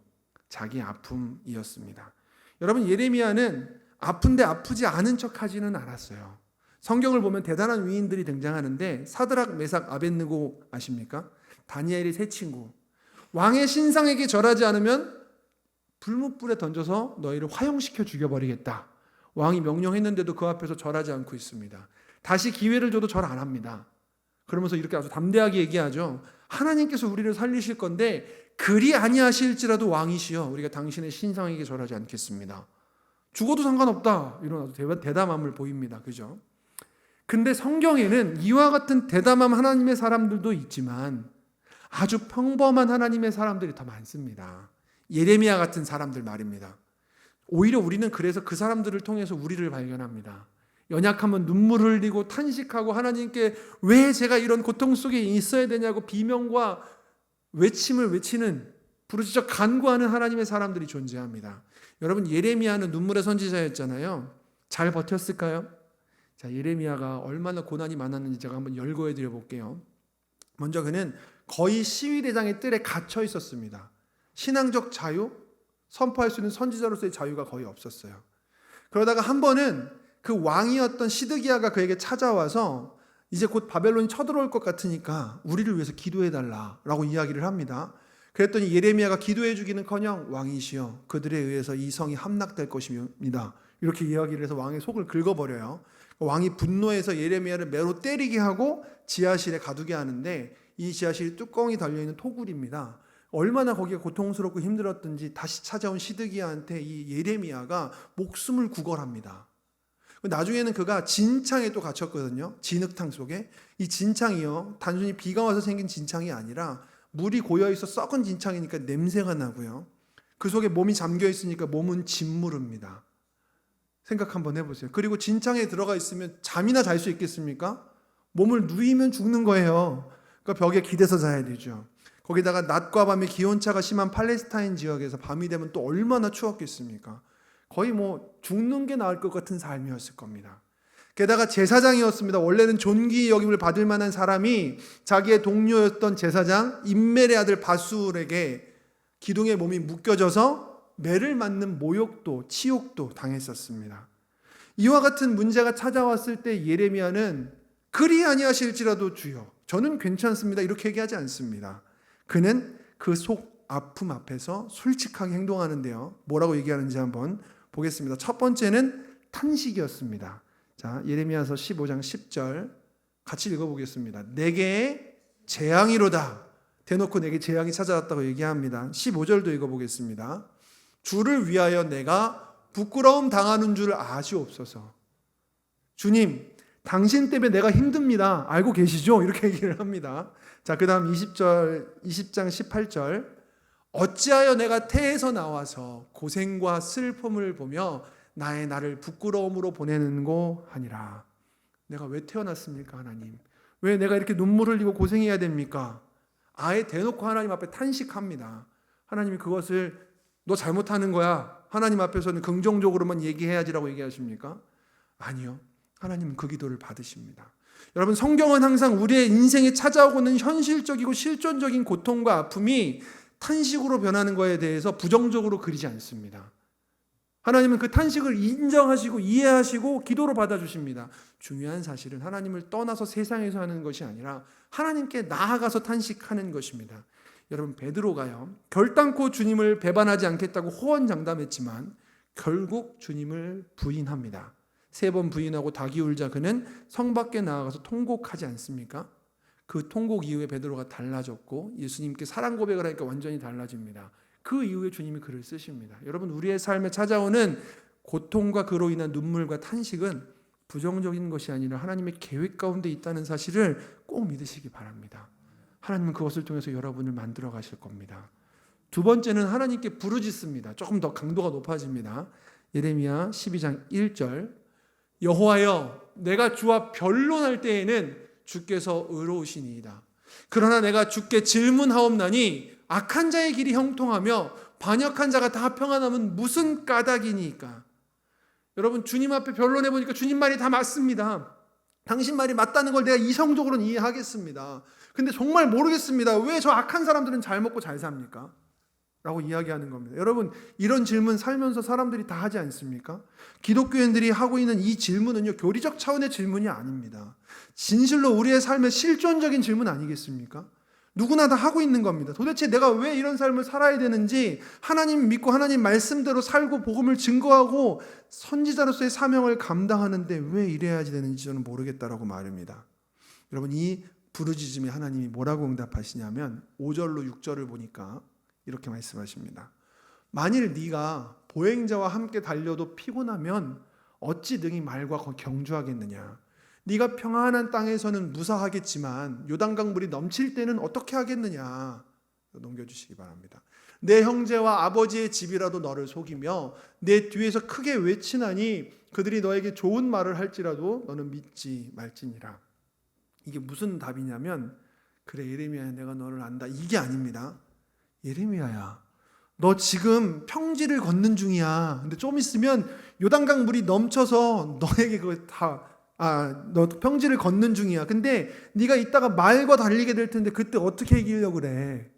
A: 자기의 아픔이었습니다. 여러분, 예레미야는 아픈데 아프지 않은 척하지는 않았어요. 성경을 보면 대단한 위인들이 등장하는데 사드락, 메삭, 아벳느고 아십니까? 다니엘의 세 친구. 왕의 신상에게 절하지 않으면 불못불에 던져서 너희를 화형시켜 죽여버리겠다. 왕이 명령했는데도 그 앞에서 절하지 않고 있습니다. 다시 기회를 줘도 절 안 합니다. 그러면서 이렇게 아주 담대하게 얘기하죠. 하나님께서 우리를 살리실 건데 그리 아니하실지라도 왕이시여 우리가 당신의 신상에게 절하지 않겠습니다. 죽어도 상관없다. 이런 아주 대담함을 보입니다. 그죠? 근데 성경에는 이와 같은 대담한 하나님의 사람들도 있지만 아주 평범한 하나님의 사람들이 더 많습니다. 예레미야 같은 사람들 말입니다. 오히려 우리는 그래서 그 사람들을 통해서 우리를 발견합니다. 연약하면 눈물 흘리고 탄식하고 하나님께 왜 제가 이런 고통 속에 있어야 되냐고 비명과 외침을 외치는 부르짖어 간구하는 하나님의 사람들이 존재합니다. 여러분, 예레미야는 눈물의 선지자였잖아요. 잘 버텼을까요? 자, 예레미야가 얼마나 고난이 많았는지 제가 한번 열거해 드려 볼게요. 먼저 그는 거의 시위대장의 뜰에 갇혀 있었습니다. 신앙적 자유, 선포할 수 있는 선지자로서의 자유가 거의 없었어요. 그러다가 한 번은 그 왕이었던 시드기야가 그에게 찾아와서 이제 곧 바벨론이 쳐들어올 것 같으니까 우리를 위해서 기도해달라라고 이야기를 합니다. 그랬더니 예레미야가 기도해 주기는커녕 왕이시여 그들에 의해서 이 성이 함락될 것입니다. 이렇게 이야기를 해서 왕의 속을 긁어버려요. 왕이 분노해서 예레미야를 매로 때리게 하고 지하실에 가두게 하는데 이 지하실이 뚜껑이 달려있는 토굴입니다. 얼마나 거기가 고통스럽고 힘들었든지 다시 찾아온 시드기야한테 이 예레미야가 목숨을 구걸합니다. 나중에는 그가 진창에 또 갇혔거든요. 진흙탕 속에. 이 진창이요, 단순히 비가 와서 생긴 진창이 아니라 물이 고여있어 썩은 진창이니까 냄새가 나고요. 그 속에 몸이 잠겨 있으니까 몸은 짓무릅니다. 생각 한번 해보세요. 그리고 진창에 들어가 있으면 잠이나 잘 수 있겠습니까? 몸을 누이면 죽는 거예요. 그러니까 벽에 기대서 자야 되죠. 거기다가 낮과 밤의 기온차가 심한 팔레스타인 지역에서 밤이 되면 또 얼마나 추웠겠습니까? 거의 뭐 죽는 게 나을 것 같은 삶이었을 겁니다. 게다가 제사장이었습니다. 원래는 존귀 여김을 받을 만한 사람이 자기의 동료였던 제사장 임멜의 아들 바술에게 기둥에 몸이 묶여져서 매를 맞는 모욕도 치욕도 당했었습니다. 이와 같은 문제가 찾아왔을 때 예레미야는 그리 아니하실지라도 주여 저는 괜찮습니다 이렇게 얘기하지 않습니다. 그는 그 속 아픔 앞에서 솔직하게 행동하는데요. 뭐라고 얘기하는지 한번 보겠습니다. 첫 번째는 탄식이었습니다. 자, 예레미야서 15장 10절 같이 읽어보겠습니다. 내게 재앙이로다. 대놓고 내게 재앙이 찾아왔다고 얘기합니다. 15절도 읽어보겠습니다. 주를 위하여 내가 부끄러움 당하는 줄 아시옵소서. 주님, 당신 때문에 내가 힘듭니다. 알고 계시죠? 이렇게 얘기를 합니다. 자, 그 다음 20장 18절. 어찌하여 내가 태에서 나와서 고생과 슬픔을 보며 나를 부끄러움으로 보내는고 하니라. 내가 왜 태어났습니까, 하나님? 왜 내가 이렇게 눈물을 흘리고 고생해야 됩니까? 아예 대놓고 하나님 앞에 탄식합니다. 하나님이 그것을 너 잘못하는 거야. 하나님 앞에서는 긍정적으로만 얘기해야지라고 얘기하십니까? 아니요. 하나님은 그 기도를 받으십니다. 여러분, 성경은 항상 우리의 인생에 찾아오고는 현실적이고 실존적인 고통과 아픔이 탄식으로 변하는 것에 대해서 부정적으로 그리지 않습니다. 하나님은 그 탄식을 인정하시고 이해하시고 기도로 받아주십니다. 중요한 사실은 하나님을 떠나서 세상에서 하는 것이 아니라 하나님께 나아가서 탄식하는 것입니다. 여러분, 베드로가요, 결단코 주님을 배반하지 않겠다고 호언장담했지만 결국 주님을 부인합니다. 3번 부인하고 닭이 울자 그는 성 밖에 나아가서 통곡하지 않습니까? 그 통곡 이후에 베드로가 달라졌고 예수님께 사랑 고백을 하니까 완전히 달라집니다. 그 이후에 주님이 글을 쓰십니다. 여러분, 우리의 삶에 찾아오는 고통과 그로 인한 눈물과 탄식은 부정적인 것이 아니라 하나님의 계획 가운데 있다는 사실을 꼭 믿으시기 바랍니다. 하나님은 그것을 통해서 여러분을 만들어 가실 겁니다. 두 번째는 하나님께 부르짖습니다. 조금 더 강도가 높아집니다. 예레미야 12장 1절. 여호와여, 내가 주와 변론할 때에는 주께서 의로우시니이다. 그러나 내가 주께 질문하옵나니 악한 자의 길이 형통하며 반역한 자가 다 평안함은 무슨 까닭이니까. 여러분, 주님 앞에 변론해 보니까 주님 말이 다 맞습니다. 당신 말이 맞다는 걸 내가 이성적으로는 이해하겠습니다. 근데 정말 모르겠습니다. 왜 저 악한 사람들은 잘 먹고 잘 삽니까? 라고 이야기하는 겁니다. 여러분, 이런 질문 살면서 사람들이 다 하지 않습니까? 기독교인들이 하고 있는 이 질문은요, 교리적 차원의 질문이 아닙니다. 진실로 우리의 삶의 실존적인 질문 아니겠습니까? 누구나 다 하고 있는 겁니다. 도대체 내가 왜 이런 삶을 살아야 되는지, 하나님 믿고 하나님 말씀대로 살고 복음을 증거하고 선지자로서의 사명을 감당하는데 왜 이래야지 되는지 저는 모르겠다라고 말합니다. 여러분, 이 부르짖음에 하나님이 뭐라고 응답하시냐면 5절로 6절을 보니까 이렇게 말씀하십니다. 만일 네가 보행자와 함께 달려도 피곤하면 어찌 능히 말과 경주하겠느냐. 네가 평안한 땅에서는 무사하겠지만 요단강 물이 넘칠 때는 어떻게 하겠느냐. 넘겨주시기 바랍니다. 내 형제와 아버지의 집이라도 너를 속이며 내 뒤에서 크게 외치나니 그들이 너에게 좋은 말을 할지라도 너는 믿지 말지니라. 이게 무슨 답이냐면, 그래 예레미야야 내가 너를 안다, 이게 아닙니다. 예레미야야 너 지금 평지를 걷는 중이야. 근데 좀 있으면 요단강 물이 넘쳐서 너에게 너 평지를 걷는 중이야. 근데 네가 이따가 말과 달리게 될 텐데 그때 어떻게 이기려고 그래?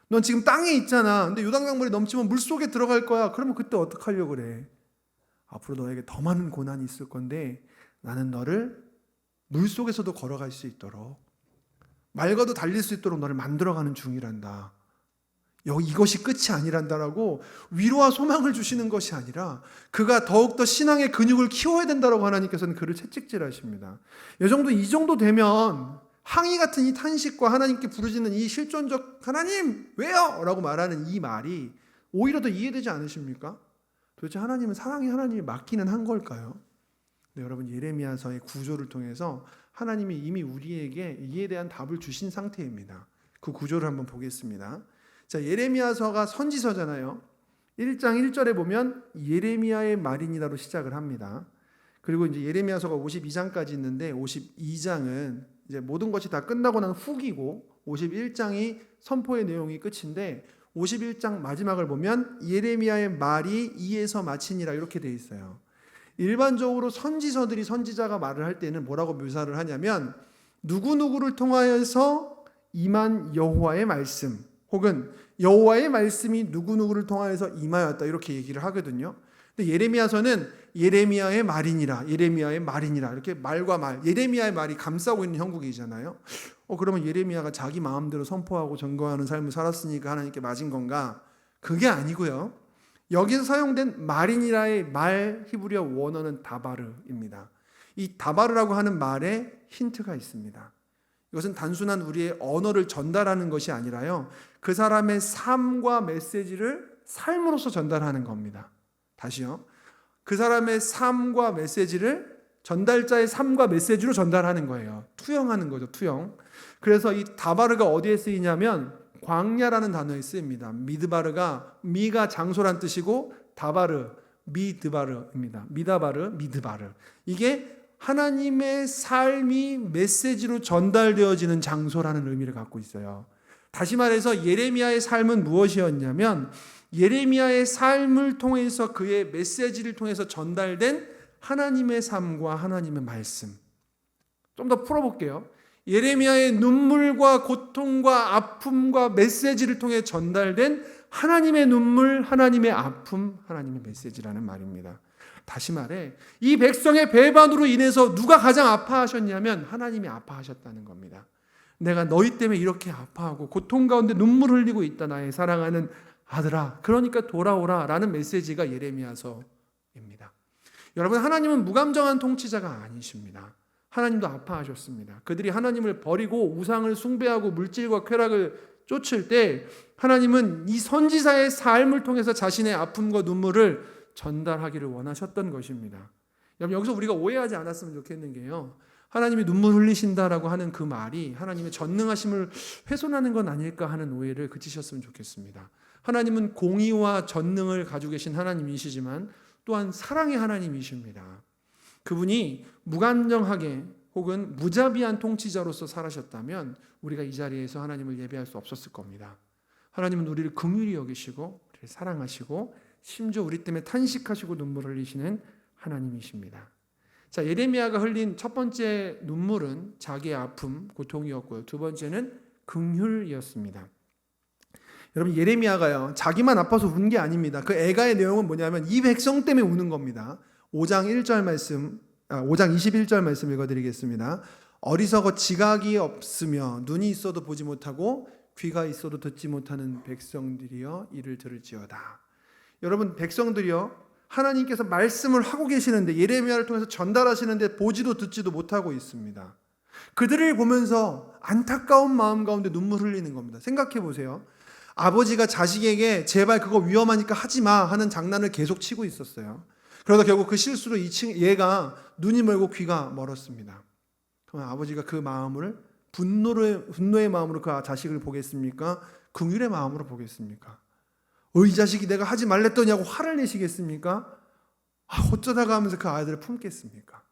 A: 넌 지금 땅에 있잖아. 근데 요단강 물이 넘치면 물속에 들어갈 거야. 그러면 그때 어떻게 하려고 그래? 앞으로 너에게 더 많은 고난이 있을 건데 나는 너를 물속에서도 걸어갈 수 있도록, 말과도 달릴 수 있도록 너를 만들어가는 중이란다. 이것이 끝이 아니란다라고 위로와 소망을 주시는 것이 아니라 그가 더욱더 신앙의 근육을 키워야 된다라고 하나님께서는 그를 채찍질하십니다. 이 정도 되면 항의 같은 이 탄식과 하나님께 부르짖는 이 실존적 하나님 왜요? 라고 말하는 이 말이 오히려 더 이해되지 않으십니까? 도대체 하나님은 사랑의 하나님이 맞기는 한 걸까요? 네, 여러분, 예레미야서의 구조를 통해서 하나님이 이미 우리에게 이에 대한 답을 주신 상태입니다. 그 구조를 한번 보겠습니다. 자, 예레미야서가 선지서잖아요. 1장 1절에 보면 예레미야의 말이니라로 시작을 합니다. 그리고 이제 예레미야서가 52장까지 있는데 52장은 이제 모든 것이 다 끝나고 난 후기고 51장이 선포의 내용이 끝인데 51장 마지막을 보면 예레미야의 말이 이에서 마치니라 이렇게 돼 있어요. 일반적으로 선지서들이 선지자가 말을 할 때는 뭐라고 묘사를 하냐면 누구누구를 통하여서 임한 여호와의 말씀, 혹은 여호와의 말씀이 누구누구를 통하여서 임하였다 이렇게 얘기를 하거든요. 근데 예레미야서는 예레미야의 말이니라, 예레미야의 말이니라 이렇게 말과 말, 예레미야의 말이 감싸고 있는 형국이잖아요. 그러면 예레미야가 자기 마음대로 선포하고 전거하는 삶을 살았으니까 하나님께 맞은 건가? 그게 아니고요. 여기서 사용된 말이니라의 말 히브리어 원어는 다바르입니다. 이 다바르라고 하는 말에 힌트가 있습니다. 이것은 단순한 우리의 언어를 전달하는 것이 아니라요, 그 사람의 삶과 메시지를 삶으로서 전달하는 겁니다. 다시요. 그 사람의 삶과 메시지를 전달자의 삶과 메시지로 전달하는 거예요. 투영하는 거죠. 투영. 그래서 이 다바르가 어디에 쓰이냐면 광야라는 단어에 쓰입니다. 미드바르가 미가 장소란 뜻이고 다바르 미드바르입니다. 미다바르 미드바르. 이게 하나님의 삶이 메시지로 전달되어지는 장소라는 의미를 갖고 있어요. 다시 말해서 예레미야의 삶은 무엇이었냐면 예레미야의 삶을 통해서 그의 메시지를 통해서 전달된 하나님의 삶과 하나님의 말씀. 좀 더 풀어볼게요. 예레미야의 눈물과 고통과 아픔과 메시지를 통해 전달된 하나님의 눈물, 하나님의 아픔, 하나님의 메시지라는 말입니다. 다시 말해 이 백성의 배반으로 인해서 누가 가장 아파하셨냐면 하나님이 아파하셨다는 겁니다. 내가 너희 때문에 이렇게 아파하고 고통 가운데 눈물 흘리고 있다 나의 사랑하는 아들아, 그러니까 돌아오라 라는 메시지가 예레미야서입니다. 여러분, 하나님은 무감정한 통치자가 아니십니다. 하나님도 아파하셨습니다. 그들이 하나님을 버리고 우상을 숭배하고 물질과 쾌락을 쫓을 때 하나님은 이 선지자의 삶을 통해서 자신의 아픔과 눈물을 전달하기를 원하셨던 것입니다. 여러분, 여기서 우리가 오해하지 않았으면 좋겠는 게요, 하나님이 눈물 흘리신다라고 하는 그 말이 하나님의 전능하심을 훼손하는 건 아닐까 하는 오해를 그치셨으면 좋겠습니다. 하나님은 공의와 전능을 가지고 계신 하나님이시지만 또한 사랑의 하나님이십니다. 그분이 무감정하게 혹은 무자비한 통치자로서 살아셨다면 우리가 이 자리에서 하나님을 예배할 수 없었을 겁니다. 하나님은 우리를 긍휼히 여기시고 우리를 사랑하시고 심지어 우리 때문에 탄식하시고 눈물 흘리시는 하나님이십니다. 자, 예레미야가 흘린 첫 번째 눈물은 자기의 아픔, 고통이었고요. 두 번째는 긍휼이었습니다. 여러분, 예레미야가요, 자기만 아파서 운 게 아닙니다. 그 애가의 내용은 뭐냐면 이 백성 때문에 우는 겁니다. 5장 21절 말씀 읽어드리겠습니다. 어리석어 지각이 없으며 눈이 있어도 보지 못하고 귀가 있어도 듣지 못하는 백성들이여 이를 들을지어다. 여러분, 백성들이여 하나님께서 말씀을 하고 계시는데 예레미야를 통해서 전달하시는데 보지도 듣지도 못하고 있습니다. 그들을 보면서 안타까운 마음 가운데 눈물 흘리는 겁니다. 생각해 보세요. 아버지가 자식에게 제발 그거 위험하니까 하지 마 하는 장난을 계속 치고 있었어요. 그러다 결국 그 실수로 얘가 눈이 멀고 귀가 멀었습니다. 그럼 아버지가 그 마음을 분노의 마음으로 그 자식을 보겠습니까? 긍휼의 마음으로 보겠습니까? 이 자식이 내가 하지 말랬더니 하고 화를 내시겠습니까? 어쩌다가 하면서 그 아이들을 품겠습니까?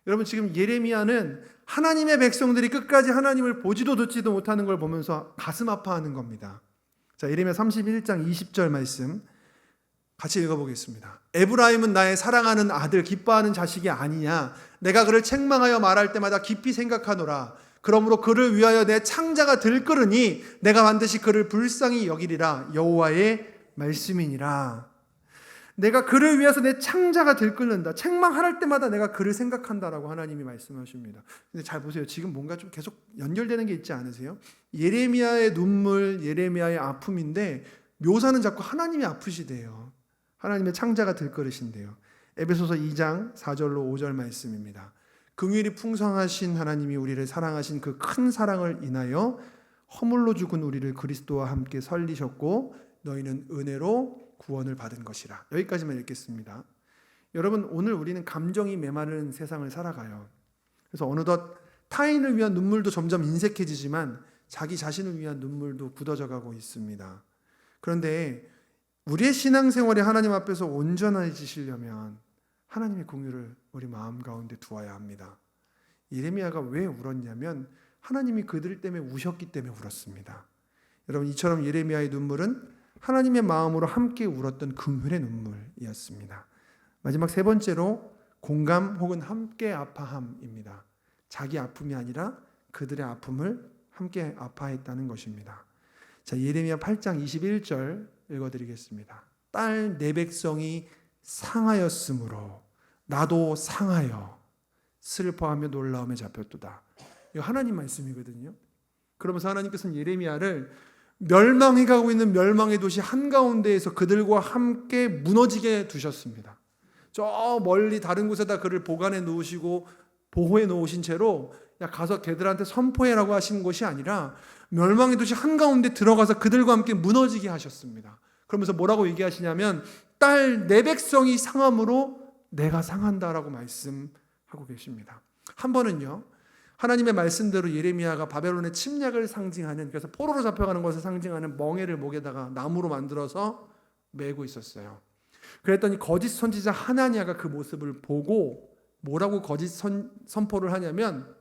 A: 여러분, 지금 예레미야는 하나님의 백성들이 끝까지 하나님을 보지도 듣지도 못하는 걸 보면서 가슴 아파하는 겁니다. 자, 예레미야 31장 20절 말씀 같이 읽어보겠습니다. 에브라임은 나의 사랑하는 아들, 기뻐하는 자식이 아니냐. 내가 그를 책망하여 말할 때마다 깊이 생각하노라. 그러므로 그를 위하여 내 창자가 들끓으니 내가 반드시 그를 불쌍히 여기리라. 여호와의 말씀이니라. 내가 그를 위해서 내 창자가 들끓는다. 책망할 때마다 내가 그를 생각한다라고 하나님이 말씀하십니다. 근데 잘 보세요. 지금 뭔가 좀 계속 연결되는 게 있지 않으세요? 예레미야의 눈물, 예레미야의 아픔인데 묘사는 자꾸 하나님이 아프시대요. 하나님의 창자가 들끓으신대요. 에베소서 2장 4절로 5절 말씀입니다. 긍휼이 풍성하신 하나님이 우리를 사랑하신 그 큰 사랑을 인하여 허물로 죽은 우리를 그리스도와 함께 살리셨고 너희는 은혜로 구원을 받은 것이라. 여기까지만 읽겠습니다. 여러분, 오늘 우리는 감정이 메마른 세상을 살아가요. 그래서 어느덧 타인을 위한 눈물도 점점 인색해지지만 자기 자신을 위한 눈물도 굳어져 가고 있습니다. 그런데 우리의 신앙생활이 하나님 앞에서 온전해지시려면 하나님의 긍휼을 우리 마음 가운데 두어야 합니다. 예레미야가 왜 울었냐면 하나님이 그들 때문에 우셨기 때문에 울었습니다. 여러분, 이처럼 예레미야의 눈물은 하나님의 마음으로 함께 울었던 긍휼의 눈물이었습니다. 마지막 세 번째로 공감 혹은 함께 아파함입니다. 자기 아픔이 아니라 그들의 아픔을 함께 아파했다는 것입니다. 자, 예레미야 8장 21절 읽어드리겠습니다. 딸 내 백성이 상하였으므로 나도 상하여 슬퍼하며 놀라움에 잡혔도다. 이거 하나님 말씀이거든요. 그러면서 하나님께서는 예레미야를 멸망해가고 있는 멸망의 도시 한가운데에서 그들과 함께 무너지게 두셨습니다. 저 멀리 다른 곳에다 그를 보관해 놓으시고 보호해 놓으신 채로 야 가서 걔들한테 선포해라고 하신 것이 아니라 멸망의 도시 한가운데 들어가서 그들과 함께 무너지게 하셨습니다. 그러면서 뭐라고 얘기하시냐면 딸 내 백성이 상함으로 내가 상한다라고 말씀하고 계십니다. 한 번은요, 하나님의 말씀대로 예레미야가 바벨론의 침략을 상징하는, 그래서 포로로 잡혀가는 것을 상징하는 멍에를 목에다가 나무로 만들어서 메고 있었어요. 그랬더니 거짓 선지자 하나냐가 그 모습을 보고 뭐라고 거짓 선포를 하냐면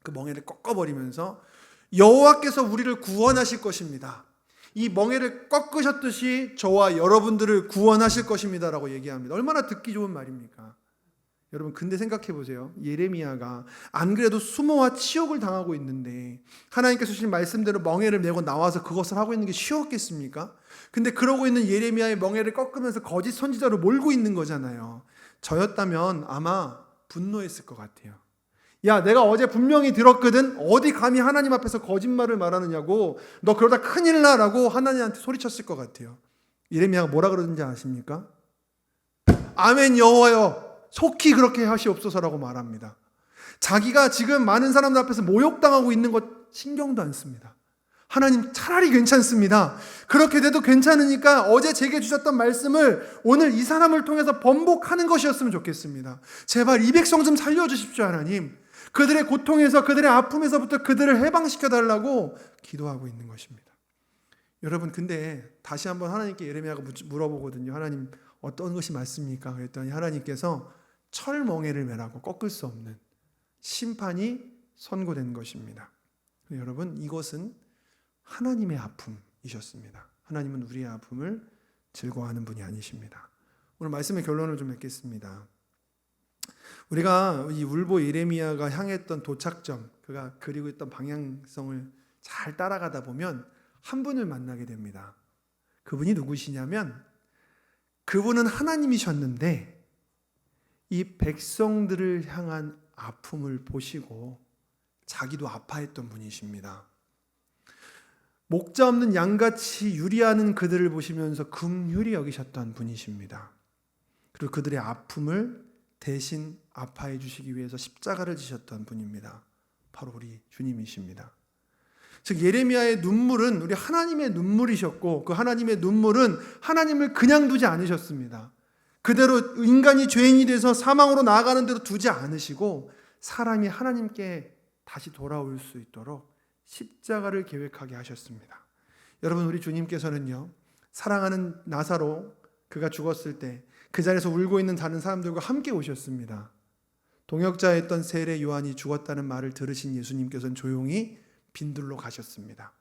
A: 그 멍에를 꺾어버리면서 여호와께서 우리를 구원하실 것입니다. 이 멍에를 꺾으셨듯이 저와 여러분들을 구원하실 것입니다 라고 얘기합니다. 얼마나 듣기 좋은 말입니까? 여러분, 근데 생각해 보세요. 예레미야가 안 그래도 수모와 치욕을 당하고 있는데 하나님께서 주신 말씀대로 멍에를 메고 나와서 그것을 하고 있는 게 쉬웠겠습니까? 근데 그러고 있는 예레미야의 멍에를 꺾으면서 거짓 선지자로 몰고 있는 거잖아요. 저였다면 아마 분노했을 것 같아요. 야, 내가 어제 분명히 들었거든. 어디 감히 하나님 앞에서 거짓말을 말하느냐고. 너 그러다 큰일 나라고 하나님한테 소리쳤을 것 같아요. 예레미야가 뭐라 그러는지 아십니까? 아멘 여호와여 속히 그렇게 하시옵소서라고 말합니다. 자기가 지금 많은 사람들 앞에서 모욕당하고 있는 것 신경도 안 씁니다. 하나님 차라리 괜찮습니다. 그렇게 돼도 괜찮으니까 어제 제게 주셨던 말씀을 오늘 이 사람을 통해서 번복하는 것이었으면 좋겠습니다. 제발 이 백성 좀 살려주십시오 하나님. 그들의 고통에서 그들의 아픔에서부터 그들을 해방시켜달라고 기도하고 있는 것입니다. 여러분, 근데 다시 한번 하나님께 예레미야가 물어보거든요. 하나님 어떤 것이 맞습니까? 그랬더니 하나님께서 철멍에를 매라고 꺾을 수 없는 심판이 선고된 것입니다. 여러분, 이것은 하나님의 아픔이셨습니다. 하나님은 우리의 아픔을 즐거워하는 분이 아니십니다. 오늘 말씀의 결론을 좀 맺겠습니다. 우리가 이 울보 예레미야가 향했던 도착점, 그가 그리고 있던 방향성을 잘 따라가다 보면 한 분을 만나게 됩니다. 그분이 누구시냐면 그분은 하나님이셨는데 이 백성들을 향한 아픔을 보시고 자기도 아파했던 분이십니다. 목자 없는 양같이 유리하는 그들을 보시면서 긍휼히 여기셨던 분이십니다. 그리고 그들의 아픔을 대신 아파해 주시기 위해서 십자가를 지셨던 분입니다. 바로 우리 주님이십니다. 즉 예레미야의 눈물은 우리 하나님의 눈물이셨고, 그 하나님의 눈물은 하나님을 그냥 두지 않으셨습니다. 그대로 인간이 죄인이 돼서 사망으로 나아가는 대로 두지 않으시고, 사람이 하나님께 다시 돌아올 수 있도록 십자가를 계획하게 하셨습니다. 여러분, 우리 주님께서는요, 사랑하는 나사로, 그가 죽었을 때 그 자리에서 울고 있는 다른 사람들과 함께 오셨습니다. 동역자였던 세례 요한이 죽었다는 말을 들으신 예수님께서는 조용히 빈들로 가셨습니다.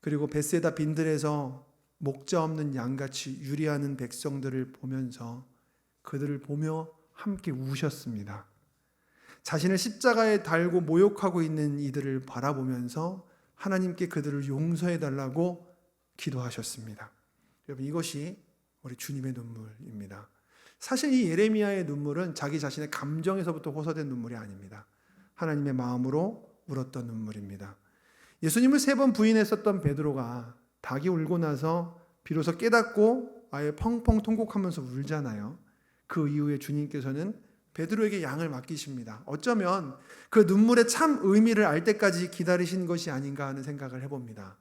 A: 그리고 벳세다 빈들에서 목자 없는 양같이 유리하는 백성들을 보면서 그들을 보며 함께 우셨습니다. 자신을 십자가에 달고 모욕하고 있는 이들을 바라보면서 하나님께 그들을 용서해 달라고 기도하셨습니다. 여러분, 이것이 우리 주님의 눈물입니다. 사실 이 예레미야의 눈물은 자기 자신의 감정에서부터 호소된 눈물이 아닙니다. 하나님의 마음으로 울었던 눈물입니다. 예수님을 3번 부인했었던 베드로가 닭이 울고 나서 비로소 깨닫고 아예 펑펑 통곡하면서 울잖아요. 그 이후에 주님께서는 베드로에게 양을 맡기십니다. 어쩌면 그 눈물의 참 의미를 알 때까지 기다리신 것이 아닌가 하는 생각을 해봅니다.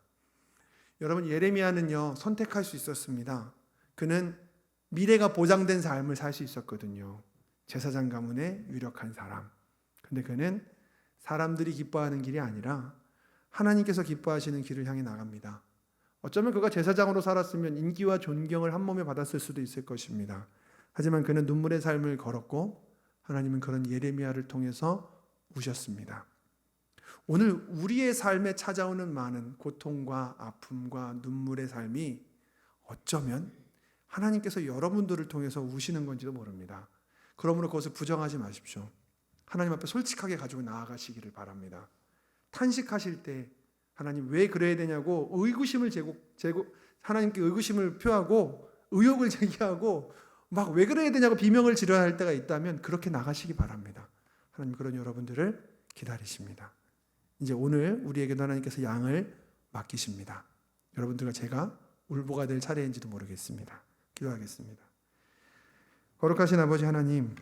A: 여러분, 예레미야는요, 선택할 수 있었습니다. 그는 미래가 보장된 삶을 살 수 있었거든요. 제사장 가문의 유력한 사람. 근데 그는 사람들이 기뻐하는 길이 아니라 하나님께서 기뻐하시는 길을 향해 나갑니다. 어쩌면 그가 제사장으로 살았으면 인기와 존경을 한 몸에 받았을 수도 있을 것입니다. 하지만 그는 눈물의 삶을 걸었고 하나님은 그런 예레미야를 통해서 우셨습니다. 오늘 우리의 삶에 찾아오는 많은 고통과 아픔과 눈물의 삶이 어쩌면 하나님께서 여러분들을 통해서 우시는 건지도 모릅니다. 그러므로 그것을 부정하지 마십시오. 하나님 앞에 솔직하게 가지고 나아가시기를 바랍니다. 탄식하실 때 하나님 왜 그래야 되냐고 하나님께 의구심을 표하고 의혹을 제기하고 막 왜 그래야 되냐고 비명을 지르야 할 때가 있다면 그렇게 나가시기 바랍니다. 하나님 그런 여러분들을 기다리십니다. 이제 오늘 우리에게도 하나님께서 양을 맡기십니다. 여러분들과 제가 울보가 될 차례인지도 모르겠습니다. 기도하겠습니다. 거룩하신 아버지 하나님,